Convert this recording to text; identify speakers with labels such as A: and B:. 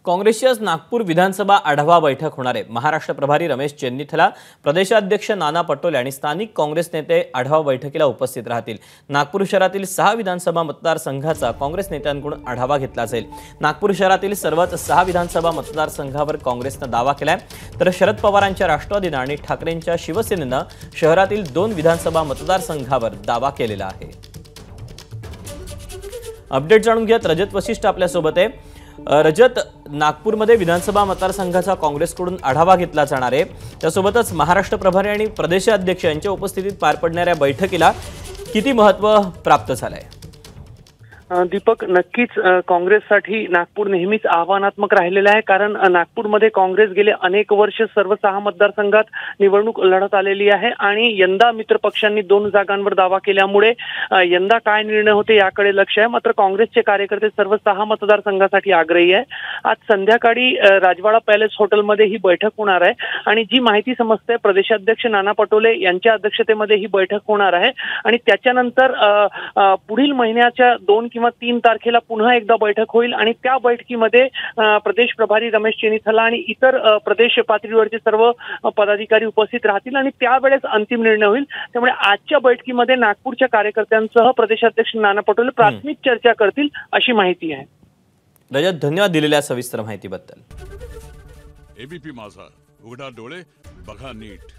A: काँग्रेसची आज नागपूर विधानसभा आढावा बैठक होणार आहे। महाराष्ट्र प्रभारी रमेश चेन्नीथला, प्रदेशाध्यक्ष नाना पटोले आणि स्थानिक काँग्रेस नेते आढावा बैठकीला उपस्थित राहतील। नागपूर शहरातील 6 विधानसभा मतदारसंघाचा काँग्रेस नेत्यांकडून आढावा घेतला जाईल। नागपूर शहरातील सर्वच 6 विधानसभा मतदारसंघावर काँग्रेसने दावा केलाय, तर शरद पवारांच्या राष्ट्रवादीने आणि ठाकरेंच्या शिवसेनेने शहरातील 2 विधानसभा मतदारसंघावर दावा केलेला आहे। अपडेट जाणून घेत रजत वशिष्ठ आपल्या सोबत आहे। रजत, नागपूरमध्ये विधानसभा मतदारसंघाचा काँग्रेसकडून आढावा घेतला जाणार आहे, त्यासोबतच महाराष्ट्र प्रभारी आणि प्रदेशाध्यक्ष यांच्या उपस्थितीत पार पडणाऱ्या बैठकीला किती महत्त्व प्राप्त झालंय?
B: दीपक, नक्कीच काँग्रेससाठी नागपूर नेहमीच आव्हानात्मक राहिलेला आहे, कारण नागपूरमध्ये काँग्रेस गेले अनेक वर्ष सर्व 6 मतदारसंघात निवडणूक लढत आलेली आहे आणि यंदा मित्रपक्षांनी 2 जागांवर दावा केल्यामुळे यंदा काय निर्णय होते याकडे लक्ष आहे। मात्र काँग्रेसचे कार्यकर्ते सर्व 6 मतदारसंघासाठी आग्रही आहे। आज संध्याकाळी राजवाडा पॅलेस हॉटेलमध्ये ही बैठक होणार आहे आणि जी माहिती समजते प्रदेशाध्यक्ष नाना पटोले यांच्या अध्यक्षतेमध्ये ही बैठक होणार आहे आणि त्याच्यानंतर पुढील महिन्याच्या 2 किंवा 3 तारखेला पुन्हा एकदा बैठक होईल आणि त्या बैठकीमध्ये प्रदेश प्रभारी रमेश चेन्नीथला आणि इतर प्रदेश पातळीवरचे सर्व पदाधिकारी उपस्थित राहतील आणि त्यावेळेस अंतिम निर्णय होईल। त्यामुळे आजच्या बैठकीमध्ये नागपूरच्या कार्यकर्त्यांसह प्रदेशाध्यक्ष नाना पटोले प्राथमिक चर्चा करतील अशी माहिती आहे।
A: रजत, धन्यवाद दिलेल्या सविस्तर माहितीबद्दल।
C: एबीपी माझा, उघडा डोळे बघा नीट।